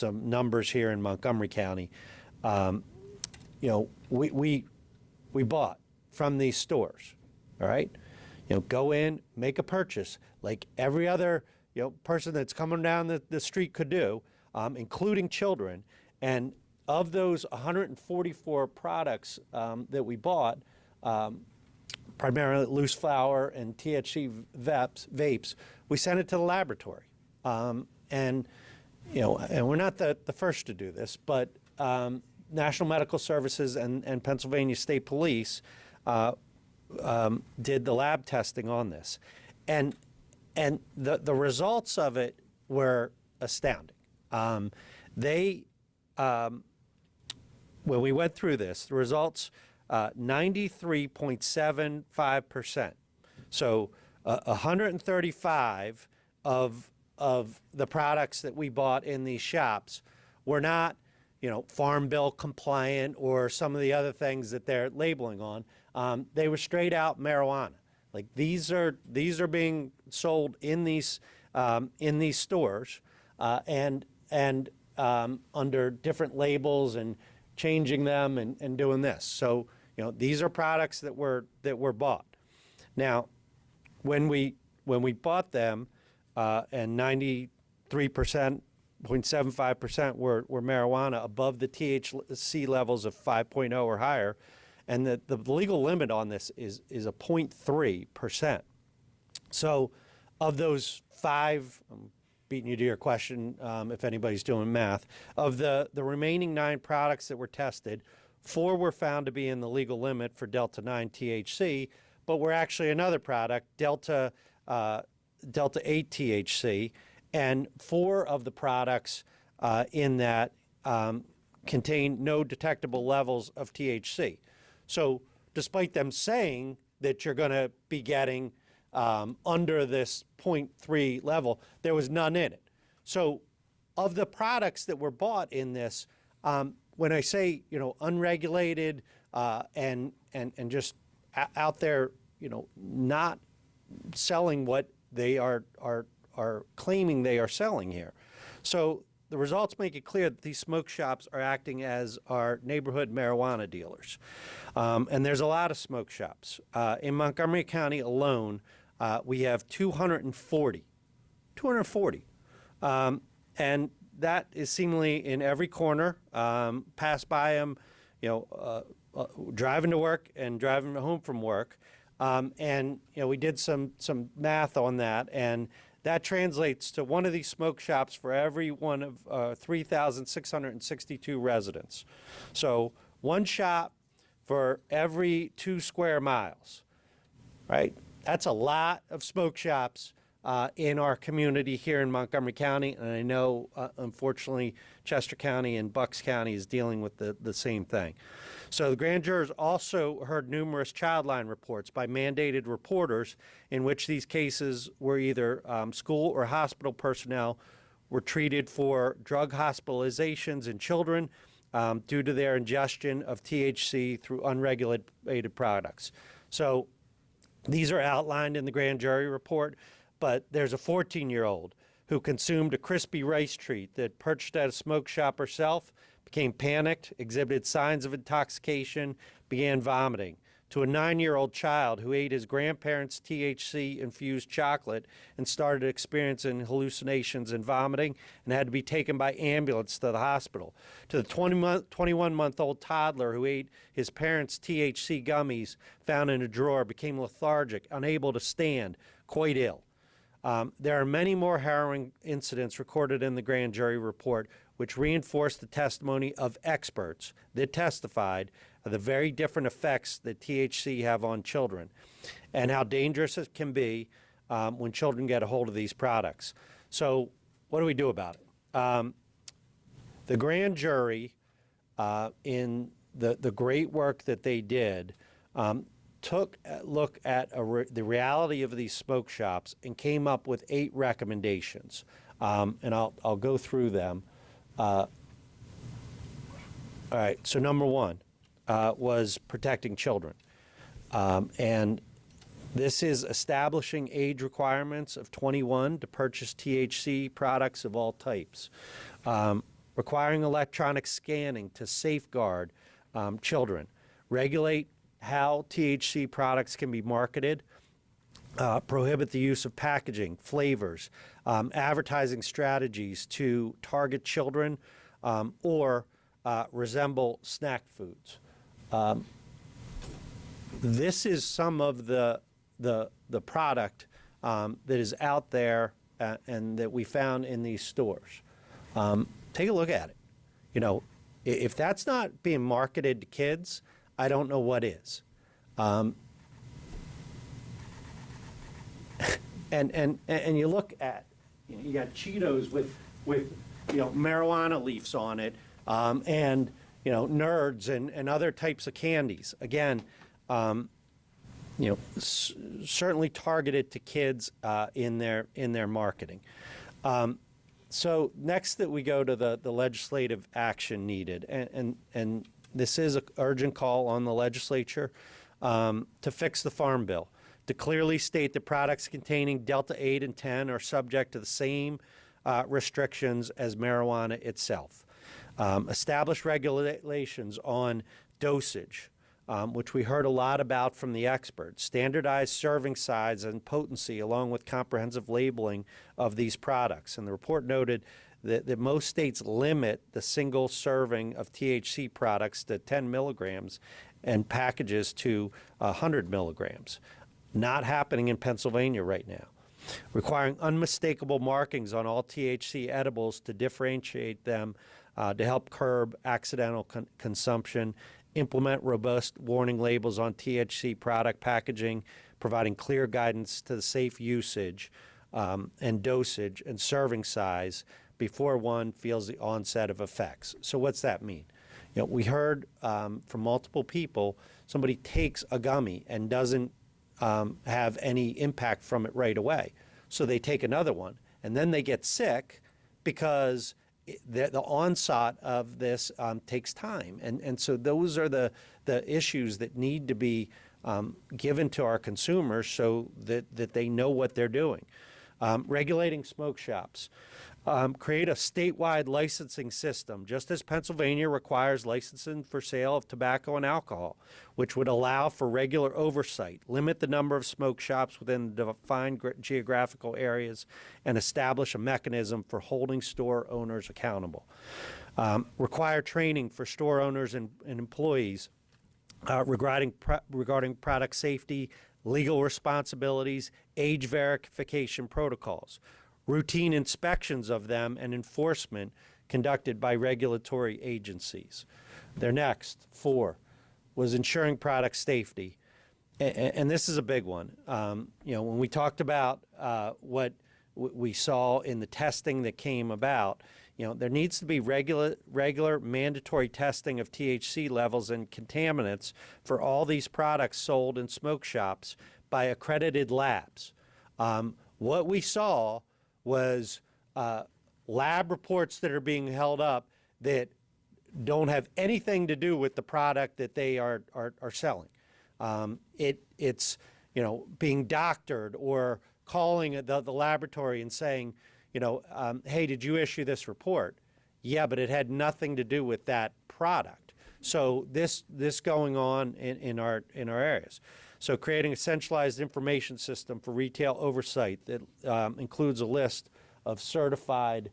some numbers here in Montgomery County. We bought from these stores, all right? Go in, make a purchase like every other person that's coming down the street could do, including children. And of those 144 products that we bought, primarily loose flower and THC vapes, we sent it to the laboratory. And we're not the first to do this, but National Medical Services and Pennsylvania State Police did the lab testing on this. And the results of it were astounding. When we went through this, the results, 93.75%. So 135 of the products that we bought in these shops were not, Farm Bill compliant or some of the other things that they're labeling on. They were straight out marijuana. Like these are being sold in these stores and under different labels and changing them and doing this. So these are products that were bought. Now, when we bought them, and 93.75% were marijuana above the THC levels of 5.0 or higher, and the legal limit on this is a 0.3%. So of those five, I'm beating you to your question if anybody's doing math, of the remaining 9 products that were tested, 4 were found to be in the legal limit for Delta 9 THC, but were actually another product, Delta 8 THC, and 4 of the products in that contain no detectable levels of THC. So despite them saying that you're going to be getting under this 0.3 level, there was none in it. So of the products that were bought in this, when I say, unregulated and just out there, not selling what they are claiming they are selling here. So the results make it clear that these smoke shops are acting as our neighborhood marijuana dealers. And there's a lot of smoke shops. In Montgomery County alone, we have 240. And that is seemingly in every corner. Pass by them, driving to work and driving home from work. And we did some math on that, and that translates to one of these smoke shops for every one of 3,662 residents. So one shop for every 2 square miles, right? That's a lot of smoke shops in our community here in Montgomery County, and I know, unfortunately, Chester County and Bucks County is dealing with the same thing. So the grand jurors also heard numerous child line reports by mandated reporters in which these cases were either school or hospital personnel were treated for drug hospitalizations in children due to their ingestion of THC through unregulated products. So these are outlined in the grand jury report, but there's a 14-year-old who consumed a crispy rice treat that purchased at a smoke shop herself, became panicked, exhibited signs of intoxication, began vomiting, to a 9-year-old child who ate his grandparents' THC-infused chocolate and started experiencing hallucinations and vomiting and had to be taken by ambulance to the hospital, to the 21-month-old toddler who ate his parents' THC gummies found in a drawer, became lethargic, unable to stand, quite ill. There are many more harrowing incidents recorded in the grand jury report which reinforce the testimony of experts that testified of the very different effects that THC have on children and how dangerous it can be when children get a hold of these products. So what do we do about it? The grand jury, in the great work that they did, took a look at the reality of these smoke shops and came up with 8 recommendations. And I'll go through them. All right, so number 1 was protecting children. And this is establishing age requirements of 21 to purchase THC products of all types. requiring electronic scanning to safeguard children, regulate how THC products can be marketed, prohibit the use of packaging, flavors, advertising strategies to target children or resemble snack foods. This is some of the product that is out there and that we found in these stores. Take a look at it. You know, if that's not being marketed to kids, I don't know what is. And you look at, you got Cheetos with marijuana leaves on it, and Nerds and other types of candies. Again, certainly targeted to kids in their marketing. So next that we go to the legislative action needed, and this is an urgent call on the legislature to fix the Farm Bill, to clearly state that products containing Delta 8 and 10 are subject to the same restrictions as marijuana itself. Establish regulations on dosage, which we heard a lot about from the experts, standardized serving size and potency, along with comprehensive labeling of these products. And the report noted that most states limit the single serving of THC products to 10 milligrams and packages to 100 milligrams. Not happening in Pennsylvania right now. Requiring unmistakable markings on all THC edibles to differentiate them to help curb accidental consumption, implement robust warning labels on THC product packaging, providing clear guidance to the safe usage and dosage and serving size before one feels the onset of effects. So what's that mean? We heard from multiple people, somebody takes a gummy and doesn't have any impact from it right away. So they take another one, and then they get sick because the onset of this takes time. And so those are the issues that need to be given to our consumers so that they know what they're doing. Regulating smoke shops. Create a statewide licensing system, just as Pennsylvania requires licensing for sale of tobacco and alcohol, which would allow for regular oversight, limit the number of smoke shops within defined geographical areas, and establish a mechanism for holding store owners accountable. Require training for store owners and employees regarding product safety, legal responsibilities, age verification protocols. Routine inspections of them and enforcement conducted by regulatory agencies. Their next, 4, was ensuring product safety. And this is a big one. When we talked about what we saw in the testing that came about, there needs to be regular mandatory testing of THC levels and contaminants for all these products sold in smoke shops by accredited labs. What we saw was lab reports that are being held up that don't have anything to do with the product that they are selling. It's being doctored or calling the laboratory and saying, hey, did you issue this report? Yeah, but it had nothing to do with that product. So this going on in our areas. So creating a centralized information system for retail oversight that includes a list of certified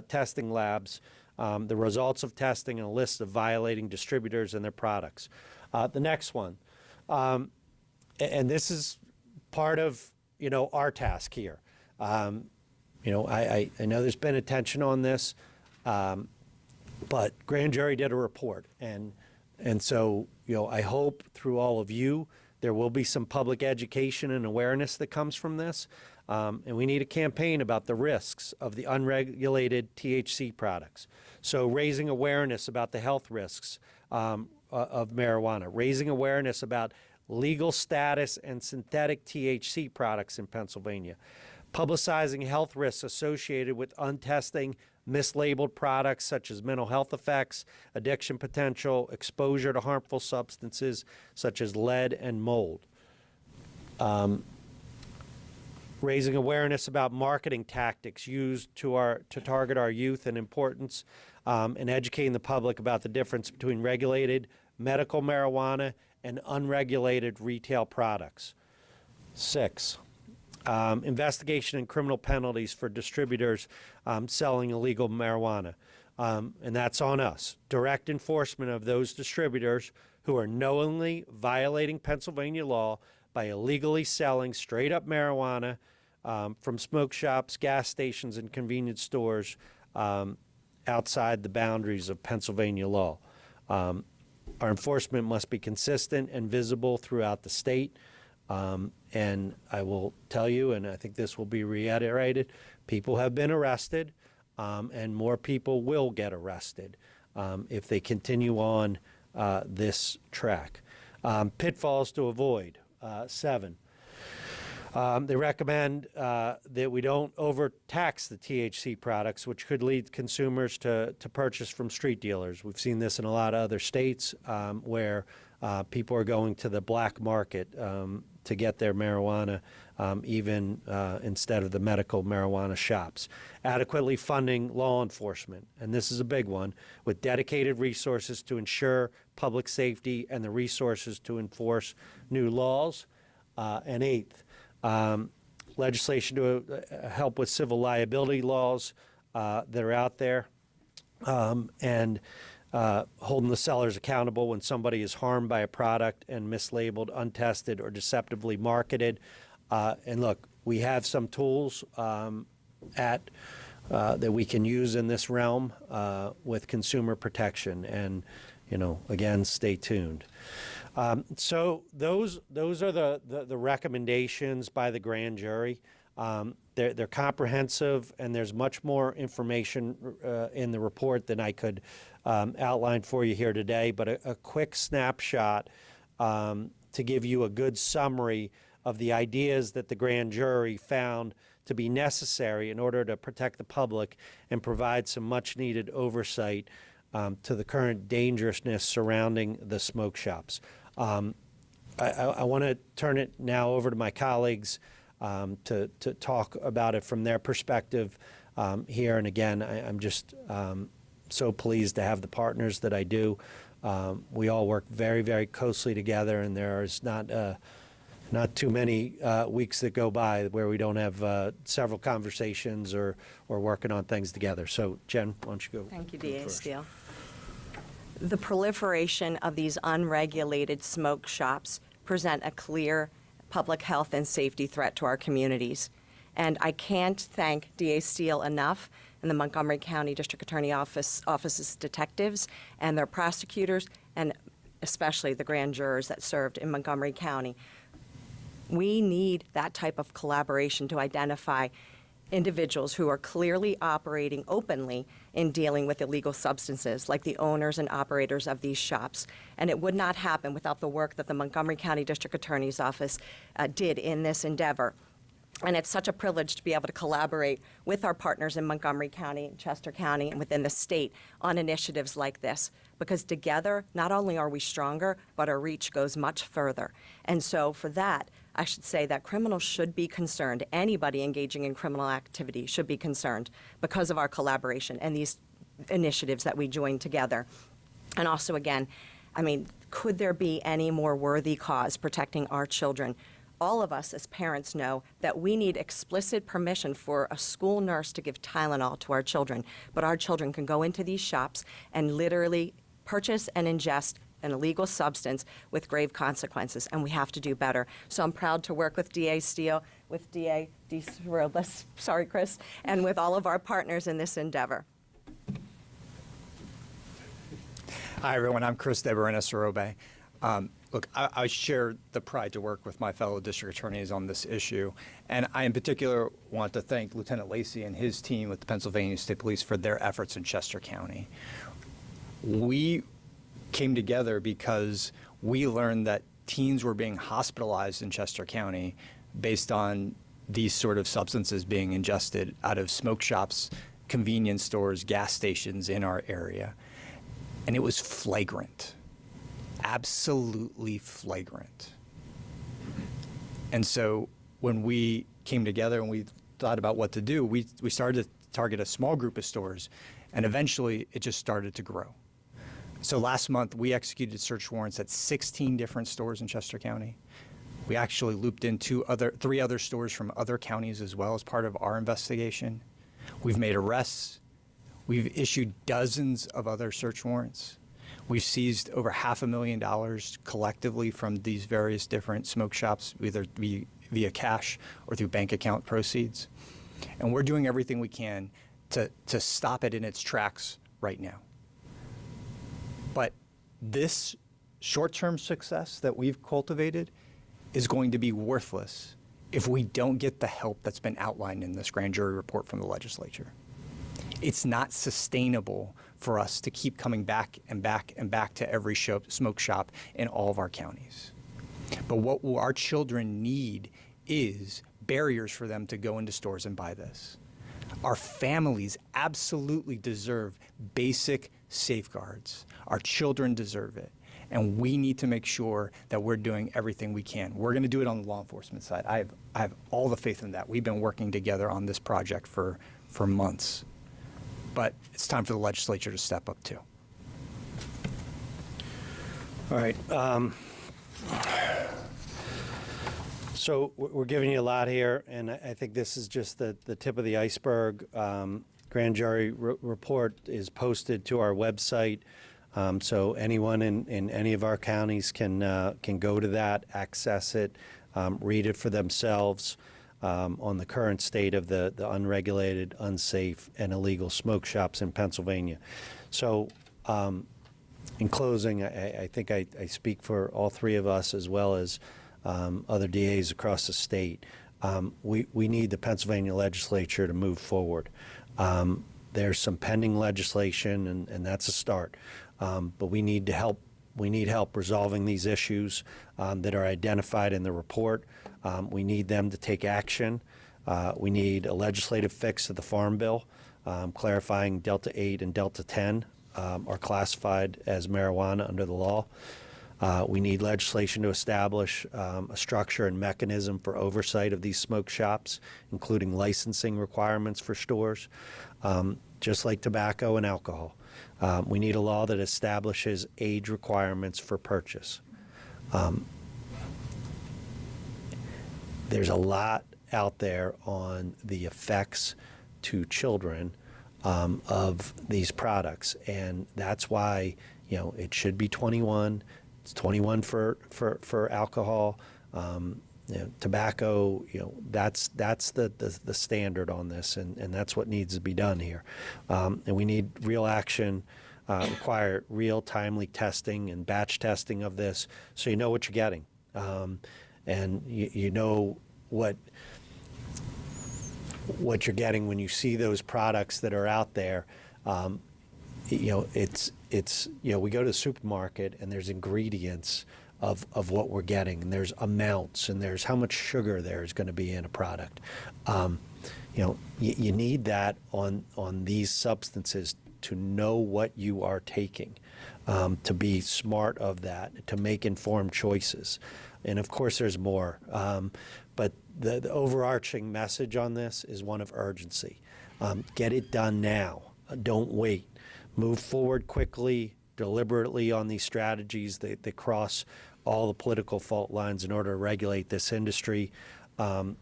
testing labs, the results of testing, and a list of violating distributors and their products. The next one, and this is part of our task here. I know there's been attention on this, but grand jury did a report, and so, I hope through all of you, there will be some public education and awareness that comes from this. And we need a campaign about the risks of the unregulated THC products. So raising awareness about the health risks of marijuana, raising awareness about legal status and synthetic THC products in Pennsylvania, publicizing health risks associated with untesting mislabeled products such as mental health effects, addiction potential, exposure to harmful substances such as lead and mold. raising awareness about marketing tactics used to target our youth and importance, and educating the public about the difference between regulated medical marijuana and unregulated retail products. 6, investigation and criminal penalties for distributors selling illegal marijuana. And that's on us. Direct enforcement of those distributors who are knowingly violating Pennsylvania law by illegally selling straight up marijuana from smoke shops, gas stations, and convenience stores outside the boundaries of Pennsylvania law. Our enforcement must be consistent and visible throughout the state. And I will tell you, and I think this will be reiterated, people have been arrested, and more people will get arrested if they continue on this track. Pitfalls to avoid. 7. They recommend that we don't overtax the THC products, which could lead consumers to purchase from street dealers. We've seen this in a lot of other states where people are going to the black market to get their marijuana, even instead of the medical marijuana shops. Adequately funding law enforcement, and this is a big one, with dedicated resources to ensure public safety and the resources to enforce new laws. And 8th, legislation to help with civil liability laws that are out there, and holding the sellers accountable when somebody is harmed by a product and mislabeled, untested, or deceptively marketed. And look, we have some tools that we can use in this realm with consumer protection. And, again, stay tuned. So those are the recommendations by the grand jury. They're comprehensive, and there's much more information in the report than I could outline for you here today, but a quick snapshot to give you a good summary of the ideas that the grand jury found to be necessary in order to protect the public and provide some much-needed oversight to the current dangerousness surrounding the smoke shops. I want to turn it now over to my colleagues to talk about it from their perspective here. And again, I'm just so pleased to have the partners that I do. We all work very, very closely together, and there is not too many weeks that go by where we don't have several conversations or working on things together. So, Jen, why don't you go? Thank you, DA Steele. The proliferation of these unregulated smoke shops present a clear public health and safety threat to our communities. And I can't thank DA Steele enough and the Montgomery County District Attorney Office's detectives and their prosecutors, and especially the grand jurors that served in Montgomery County. We need that type of collaboration to identify individuals who are clearly operating openly in dealing with illegal substances, like the owners and operators of these shops. And it would not happen without the work that the Montgomery County District Attorney's Office did in this endeavor. And it's such a privilege to be able to collaborate with our partners in Montgomery County, Chester County, and within the state on initiatives like this, because together, not only are we stronger, but our reach goes much further. And so for that, I should say that criminals should be concerned. Anybody engaging in criminal activity should be concerned because of our collaboration and these initiatives that we join together. And also, again, could there be any more worthy cause protecting our children? All of us as parents know that we need explicit permission for a school nurse to give Tylenol to our children, but our children can go into these shops and literally purchase and ingest an illegal substance with grave consequences, and we have to do better. So I'm proud to work with DA Steele, with DA DeSorolis, sorry, Chris, and with all of our partners in this endeavor. Hi, everyone. I'm Chris DeBarina-Sorobe. Look, I share the pride to work with my fellow district attorneys on this issue, and I in particular want to thank Lieutenant Lacey and his team with the Pennsylvania State Police for their efforts in Chester County. We came together because we learned that teens were being hospitalized in Chester County based on these sort of substances being ingested out of smoke shops, convenience stores, gas stations in our area. And it was flagrant, absolutely flagrant. And so when we came together and we thought about what to do, we started to target a small group of stores, and eventually it just started to grow. So last month, we executed search warrants at 16 different stores in Chester County. We actually looped in three other stores from other counties as well as part of our investigation. We've made arrests. We've issued dozens of other search warrants. We've seized over $500,000 collectively from these various different smoke shops, either via cash or through bank account proceeds. And we're doing everything we can to stop it in its tracks right now. But this short-term success that we've cultivated is going to be worthless if we don't get the help that's been outlined in this grand jury report from the legislature. It's not sustainable for us to keep coming back and back and back to every smoke shop in all of our counties. But what our children need is barriers for them to go into stores and buy this. Our families absolutely deserve basic safeguards. Our children deserve it. And we need to make sure that we're doing everything we can. We're going to do it on the law enforcement side. I have all the faith in that. We've been working together on this project for months. But it's time for the legislature to step up too. All right. So we're giving you a lot here, and I think this is just the tip of the iceberg. Grand jury report is posted to our website, so anyone in any of our counties can go to that, access it, read it for themselves on the current state of the unregulated, unsafe, and illegal smoke shops in Pennsylvania. So in closing, I think I speak for all three of us as well as other DAs across the state. We need the Pennsylvania legislature to move forward. There's some pending legislation, and that's a start. But we need help. We need help resolving these issues that are identified in the report. We need them to take action. We need a legislative fix of the Farm Bill, clarifying Delta 8 and Delta 10 are classified as marijuana under the law. We need legislation to establish a structure and mechanism for oversight of these smoke shops, including licensing requirements for stores, just like tobacco and alcohol. We need a law that establishes age requirements for purchase. There's a lot out there on the effects to children of these products, and that's why it should be 21. It's 21 for alcohol, tobacco. That's the standard on this, and that's what needs to be done here. And we need real action, require real timely testing and batch testing of this, so you know what you're getting, and you know what you're getting when you see those products that are out there. It's we go to the supermarket and there's ingredients of what we're getting, and there's amounts, and there's how much sugar there's going to be in a product. You need that on these substances to know what you are taking, to be smart of that, to make informed choices. And of course there's more, but the overarching message on this is one of urgency. Get it done now. Don't wait. Move forward quickly, deliberately on these strategies that cross all the political fault lines in order to regulate this industry. There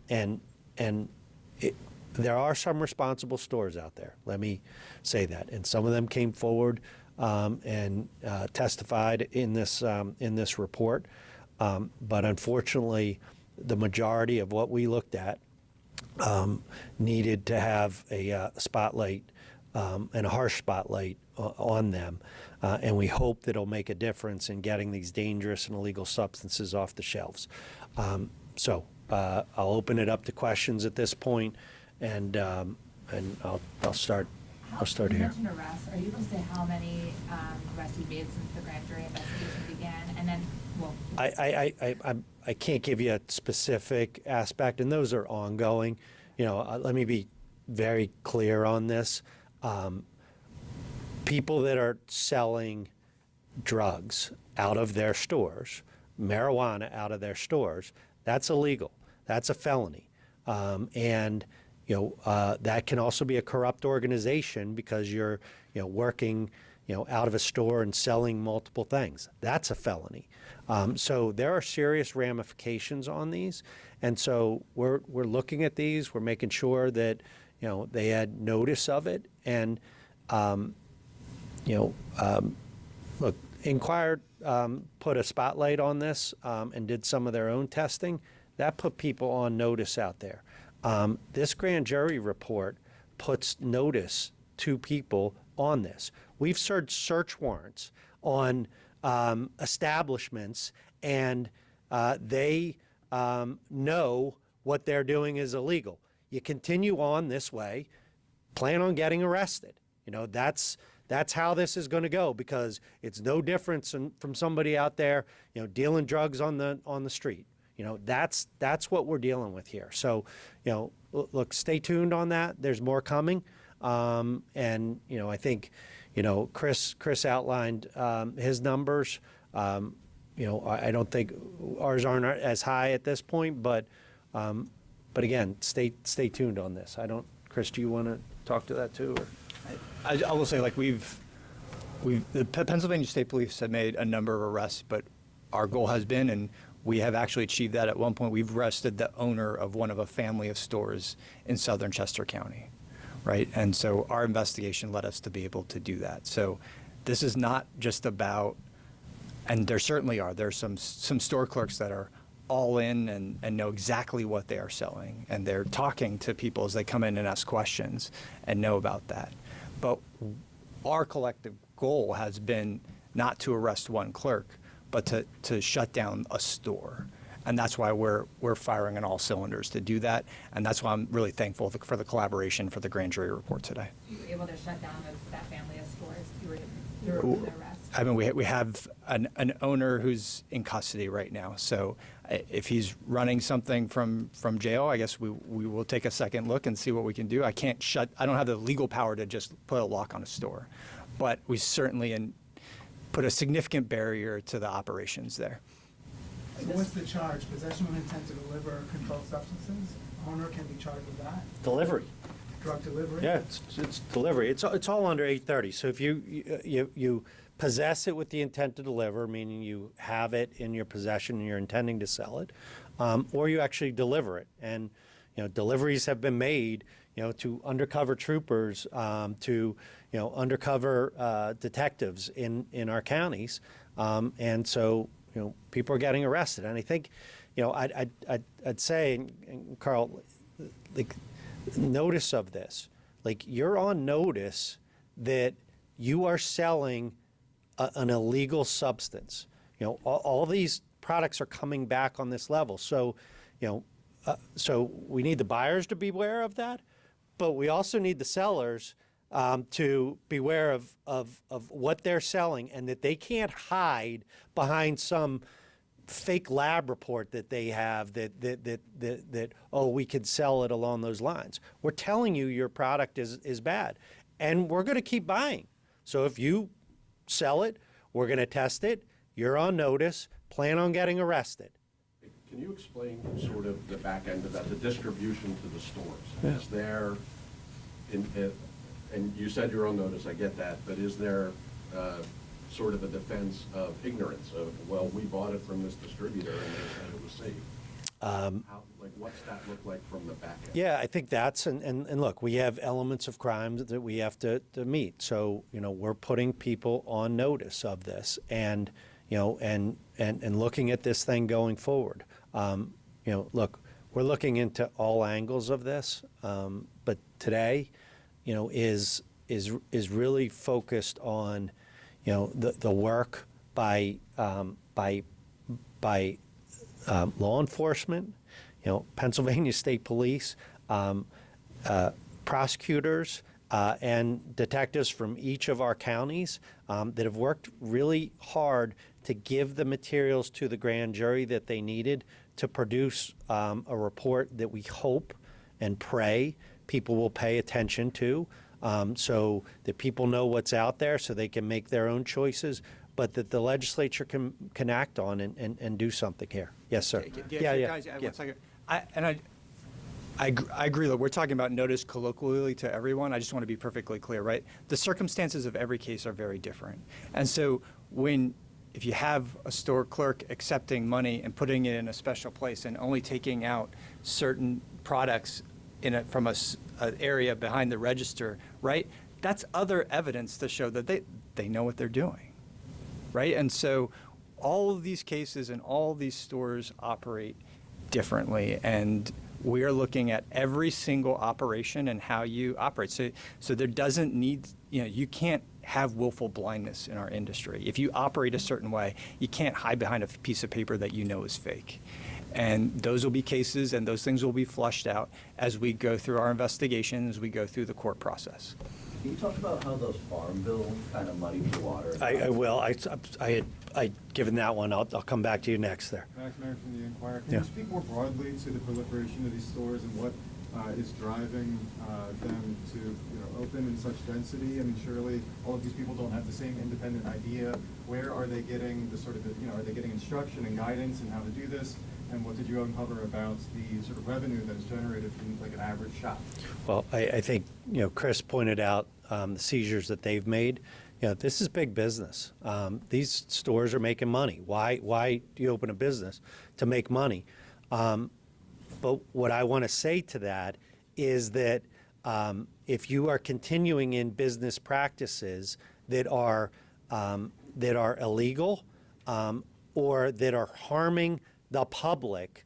are some responsible stores out there, let me say that. And some of them came forward and testified in this report. But unfortunately, the majority of what we looked at needed to have a spotlight and a harsh spotlight on them. And we hope that it'll make a difference in getting these dangerous and illegal substances off the shelves. So I'll open it up to questions at this point, and I'll start. I'll start here. You mentioned arrests. Are you able to say how many arrests you've made since the grand jury investigation began? And then, well, I can't give you a specific aspect, and those are ongoing. Let me be very clear on this. People that are selling drugs out of their stores, marijuana out of their stores, that's illegal. That's a felony. And that can also be a corrupt organization because you're working out of a store and selling multiple things. That's a felony. So there are serious ramifications on these, and so we're looking at these. We're making sure that they had notice of it, and look, Inquired put a spotlight on this and did some of their own testing. That put people on notice out there. This grand jury report puts notice to people on this. We've served search warrants on establishments, and they know what they're doing is illegal. You continue on this way, plan on getting arrested. That's how this is going to go, because it's no different from somebody out there, dealing drugs on the street. That's what we're dealing with here. So, look, stay tuned on that. There's more coming. And, I think, Chris outlined his numbers. I don't think ours aren't as high at this point, but again, stay tuned on this. Chris, do you want to talk to that too? Or? I will say, the Pennsylvania State Police have made a number of arrests, but our goal has been, and we have actually achieved that at one point, we've arrested the owner of one of a family of stores in southern Chester County, right? And so our investigation led us to be able to do that. So this is not just about, and there certainly are, there's some store clerks that are all in and know exactly what they are selling, and they're talking to people as they come in and ask questions and know about that. But our collective goal has been not to arrest one clerk, but to shut down a store. And that's why we're firing on all cylinders to do that. And that's why I'm really thankful for the collaboration for the grand jury report today. You were able to shut down that family of stores. You were able to arrest. I mean, we have an owner who's in custody right now. So if he's running something from jail, I guess we will take a second look and see what we can do. I don't have the legal power to just put a lock on a store, but we certainly put a significant barrier to the operations there. So what's the charge? Possession with intent to deliver controlled substances? Owner can be charged with that? Delivery. Drug delivery? Yeah, it's delivery. It's all under 830. So if you possess it with the intent to deliver, meaning you have it in your possession and you're intending to sell it, or you actually deliver it. And deliveries have been made, to undercover troopers, to undercover detectives in our counties, and so people are getting arrested. And I think, I'd say, and Carl, like, notice of this, like, you're on notice that you are selling an illegal substance. All these products are coming back on this level. So, so we need the buyers to be aware of that, but we also need the sellers to beware of what they're selling, and that they can't hide behind some fake lab report that they have that we could sell it along those lines. We're telling you your product is bad, and we're going to keep buying. So if you sell it, we're going to test it. You're on notice. Plan on getting arrested. Can you explain sort of the back end of that, the distribution to the stores? Yeah. Is there, and you said you're on notice, I get that, but is there sort of a defense of ignorance of, well, we bought it from this distributor and they said it was safe? What's that look like from the back end? Yeah, I think that's, and look, we have elements of crime that we have to meet. So, we're putting people on notice of this, and, and looking at this thing going forward. Look, we're looking into all angles of this, but today, is really focused on, the work by law enforcement, Pennsylvania State Police, prosecutors, and detectives from each of our counties that have worked really hard to give the materials to the grand jury that they needed to produce a report that we hope and pray people will pay attention to, so that people know what's out there so they can make their own choices, but that the legislature can act on and do something here. Yes, sir. Guys, one second. I I agree. Look, we're talking about notice colloquially to everyone. I just want to be perfectly clear, right? The circumstances of every case are very different. And so if you have a store clerk accepting money and putting it in a special place and only taking out certain products from an area behind the register, right? That's other evidence to show that they know what they're doing, right? And so all of these cases and all of these stores operate differently, and we are looking at every single operation and how you operate. So there doesn't need, you can't have willful blindness in our industry. If you operate a certain way, you can't hide behind a piece of paper that you know is fake. And those will be cases, and those things will be flushed out as we go through our investigation, as we go through the court process. Can you talk about how those farm bill kind of muddied the water? I will. I given that one. I'll come back to you next there. Max Mayer from the Inquirer. Can Yeah. you speak more broadly to the proliferation of these stores and what is driving them to open in such density? I mean, surely all of these people don't have the same independent idea. Where are they getting the sort of, are they getting instruction and guidance in how to do this? And what did you uncover about the sort of revenue that is generated from like an average shop? Well, I think, Chris pointed out the seizures that they've made. This is big business. These stores are making money. Why do you open a business? To make money. But what I want to say to that is that if you are continuing in business practices that are illegal or that are harming the public,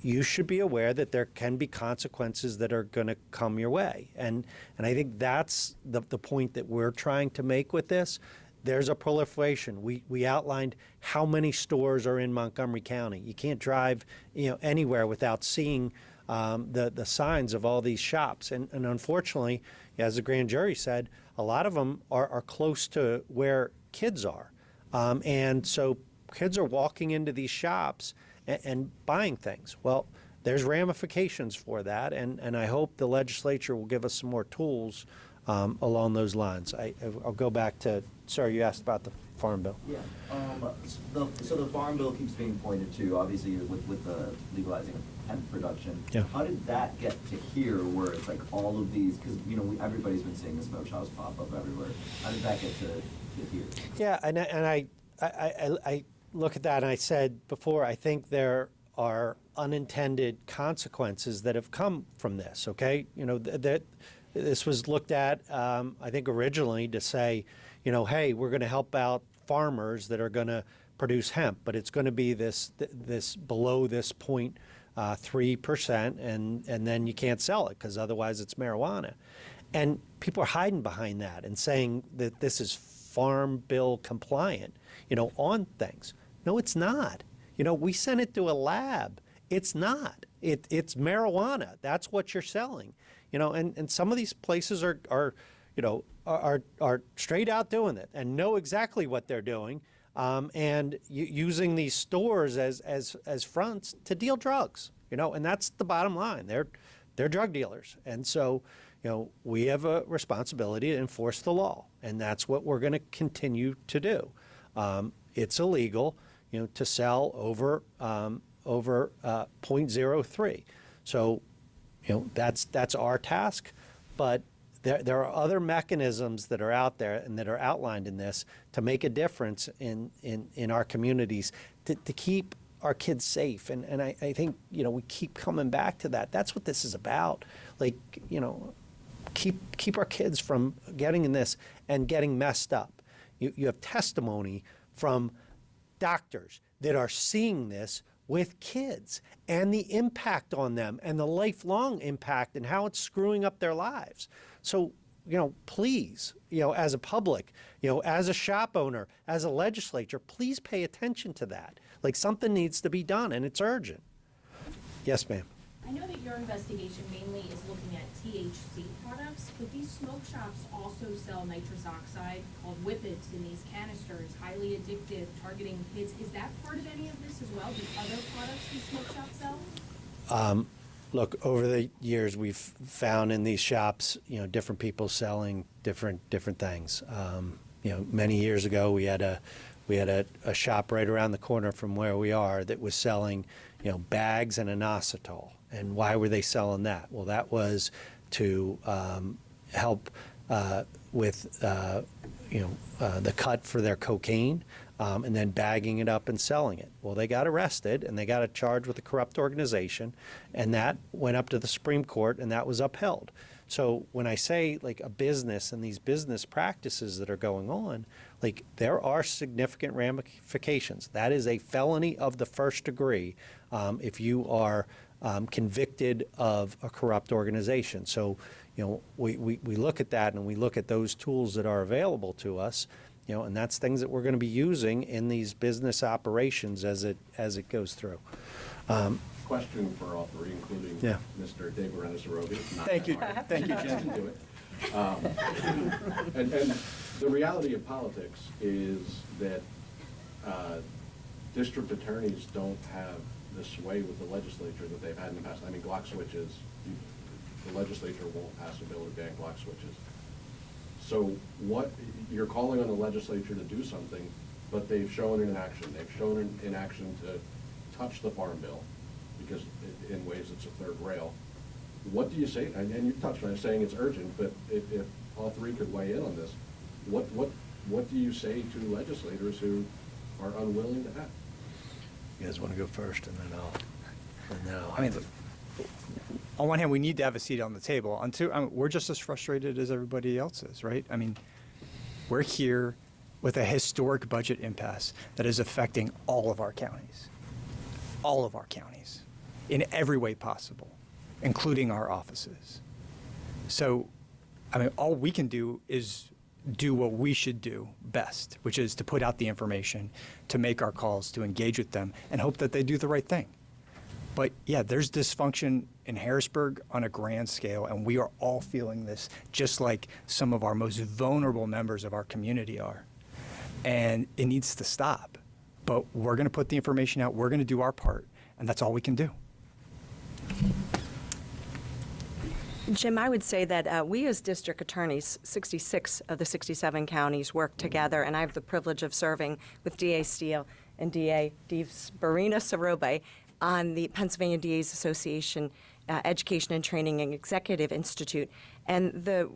you should be aware that there can be consequences that are going to come your way. And I think that's the point that we're trying to make with this. There's a proliferation. We outlined how many stores are in Montgomery County. You can't drive anywhere without seeing the signs of all these shops. And unfortunately, as the grand jury said, a lot of them are close to where kids are. And so kids are walking into these shops and buying things. Well, there's ramifications for that, and I hope the legislature will give us some more tools along those lines. I'll go back to, sir, you asked about the Farm Bill. Yeah. So the farm bill keeps being pointed to, obviously, with the legalizing of hemp production. Yeah. How did that get to here, where it's like all of these? Because everybody's been seeing the smoke shops pop up everywhere. How did that get to here? Yeah, and I look at that and I said before, I think there are unintended consequences that have come from this, okay? That this was looked at, I think originally to say, hey, we're going to help out farmers that are going to produce hemp, but it's going to be this below this 0.3%, and then you can't sell it because otherwise it's marijuana. And people are hiding behind that and saying that this is Farm Bill compliant, on things. No, it's not. We sent it to a lab. It's not. It's marijuana. That's what you're selling. And some of these places are straight out doing it and know exactly what they're doing, and using these stores as fronts to deal drugs. And that's the bottom line. They're drug dealers, and so we have a responsibility to enforce the law, and that's what we're going to continue to do. It's illegal, to sell over 0.03. So, that's our task, but there are other mechanisms that are out there and that are outlined in this to make a difference in our communities to keep our kids safe. And I think, we keep coming back to that. That's what this is about. Like, keep our kids from getting in this and getting messed up. You have testimony from doctors that are seeing this with kids and the impact on them and the lifelong impact and how it's screwing up their lives. So, please, as a public, as a shop owner, as a legislature, please pay attention to that. Like, something needs to be done, and it's urgent. Yes, ma'am. I know that your investigation mainly is looking at THC products, but these smoke shops also sell nitrous oxide called whippets in these canisters, highly addictive, targeting kids. Is that part of any of this as well, the other products these smoke shops sell? Look, over the years, we've found in these shops, different people selling different things. Many years ago, we had a We had a shop right around the corner from where we are that was selling, bags and inositol. And why were they selling that? Well, that was to help with the cut for their cocaine, and then bagging it up and selling it. Well, they got arrested and they got charged with a corrupt organization, and that went up to the Supreme Court and that was upheld. So when I say like a business and these business practices that are going on, like there are significant ramifications. That is a felony of the first degree if you are convicted of a corrupt organization. So, we look at that and we look at those tools that are available to us, and that's things that we're going to be using in these business operations as it goes through. Question for all three, including Yeah. Mr. De Berenis-Arobi. Thank you, thank you, Jim. Do it. And the reality of politics is that district attorneys don't have the sway with the legislature that they've had in the past. I mean, Glock switches, the legislature won't pass a bill to ban Glock switches. So you're calling on the legislature to do something, but they've shown in action. They've shown in action to touch the farm bill, because in ways it's a third rail. What do you say? And you touched on it, saying it's urgent, but if all three could weigh in on this, what do you say to legislators who are unwilling to act? You guys want to go first, and then I'll. I mean, look, on one hand, we need to have a seat on the table. On two, we're just as frustrated as everybody else is, right? I mean, we're here with a historic budget impasse that is affecting all of our counties, in every way possible, including our offices. So, I mean, all we can do is do what we should do best, which is to put out the information, to make our calls, to engage with them, and hope that they do the right thing. But yeah, there's dysfunction in Harrisburg on a grand scale, and we are all feeling this, just like some of our most vulnerable members of our community are. And it needs to stop. But we're going to put the information out, we're going to do our part, and that's all we can do. Jim, I would say that we as district attorneys, 66 of the 67 counties work together, and I have the privilege of serving with DA Steele and DA De Berenis-Arobi on the Pennsylvania DAs Association Education and Training and Executive Institute. And the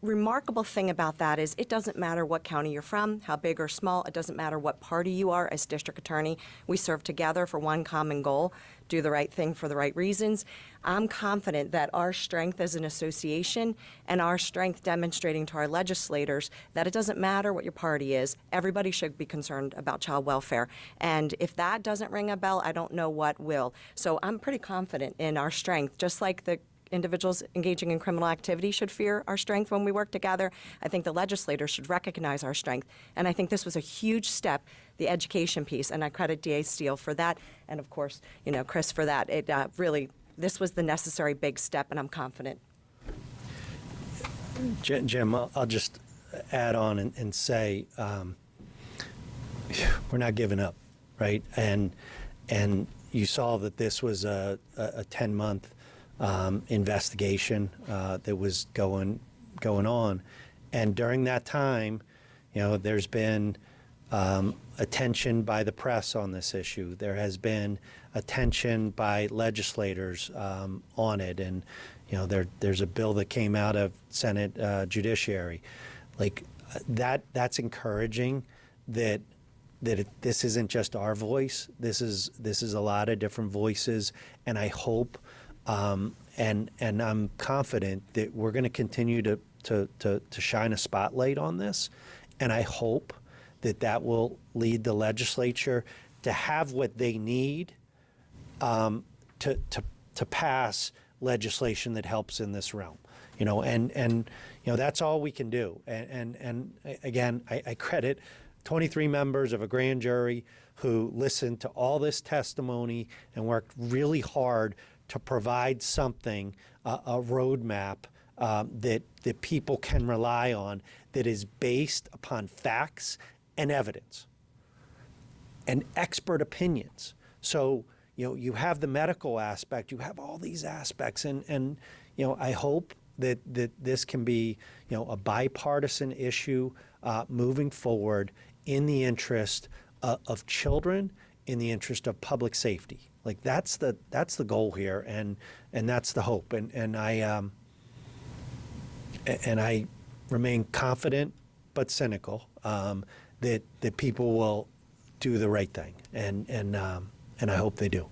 remarkable thing about that is it doesn't matter what county you're from, how big or small, it doesn't matter what party you are as district attorney. We serve together for one common goal, do the right thing for the right reasons. I'm confident that our strength as an association and our strength demonstrating to our legislators that it doesn't matter what your party is, everybody should be concerned about child welfare. And if that doesn't ring a bell, I don't know what will. So I'm pretty confident in our strength, just like the individuals engaging in criminal activity should fear our strength when we work together. I think the legislators should recognize our strength. And I think this was a huge step, the education piece, and I credit DA Steele for that, and of course, Chris for that. It really, this was the necessary big step, and I'm confident. Jim, I'll just add on and say we're not giving up, right? And you saw that this was a 10-month investigation that was going on, and during that time, there's been attention by the press on this issue. There has been attention by legislators on it, and there's a bill that came out of Senate Judiciary, like that's encouraging. That this isn't just our voice. This is a lot of different voices, and I hope. And I'm confident that we're going to continue to shine a spotlight on this, and I hope that will lead the legislature to have what they need to pass legislation that helps in this realm. And that's all we can do. And again, I credit 23 members of a grand jury who listened to all this testimony and worked really hard to provide something, a roadmap that people can rely on, that is based upon facts and evidence and expert opinions. So, you have the medical aspect, you have all these aspects, and I hope that this can be, a bipartisan issue moving forward in the interest of children, in the interest of public safety. Like that's the goal here, and that's the hope. And I remain confident but cynical that people will do the right thing, and I hope they do.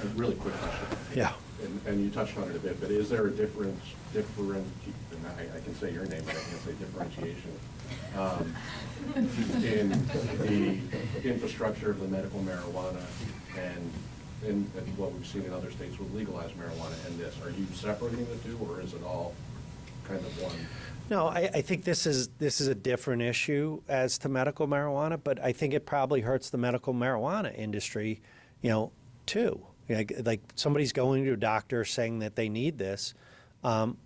A really quick question. Yeah. And you touched on it a bit, but is there a and I can say your name, but I can't say differentiation, in the infrastructure of the medical marijuana and what we've seen in other states with legalized marijuana and this? Are you separating the two, or is it all kind of one? No, I think this is a different issue as to medical marijuana, but I think it probably hurts the medical marijuana industry, too. Like somebody's going to a doctor saying that they need this,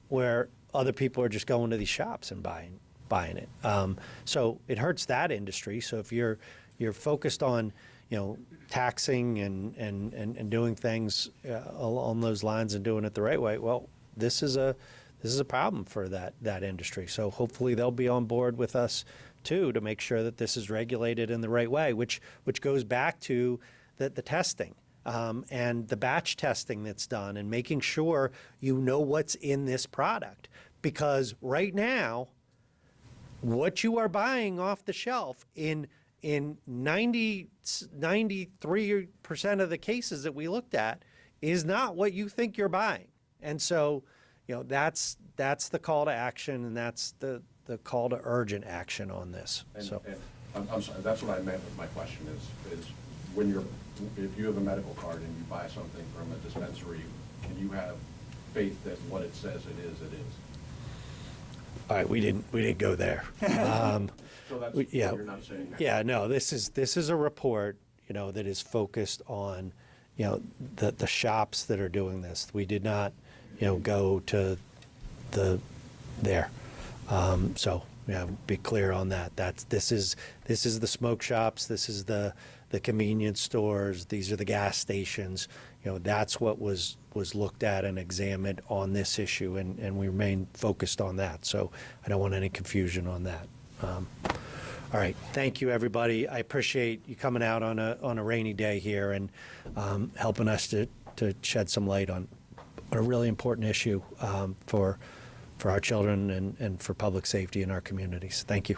where other people are just going to these shops and buying it. So it hurts that industry. So if you're focused on taxing and doing things along those lines and doing it the right way, well, this is a problem for that industry. So hopefully they'll be on board with us too to make sure that this is regulated in the right way, which goes back to the testing. And the batch testing that's done, and making sure you know what's in this product. Because right now, what you are buying off the shelf in 93% of the cases that we looked at is not what you think you're buying. And so, that's the call to action, and that's the call to urgent action on this. And I'm sorry, that's what I meant with my question is if you have a medical card and you buy something from a dispensary, can you have faith that what it says it is? All right, we didn't go there. So that's what you're not saying that. Yeah, no, this is a report, that is focused on, the shops that are doing this. We did not, go to there. So, be clear on that. This is the smoke shops. This is the convenience stores. These are the gas stations. That's what was looked at and examined on this issue, and we remain focused on that. So I don't want any confusion on that. All right, thank you, everybody. I appreciate you coming out on a rainy day here and helping us to shed some light on a really important issue for our children and for public safety in our communities. Thank you.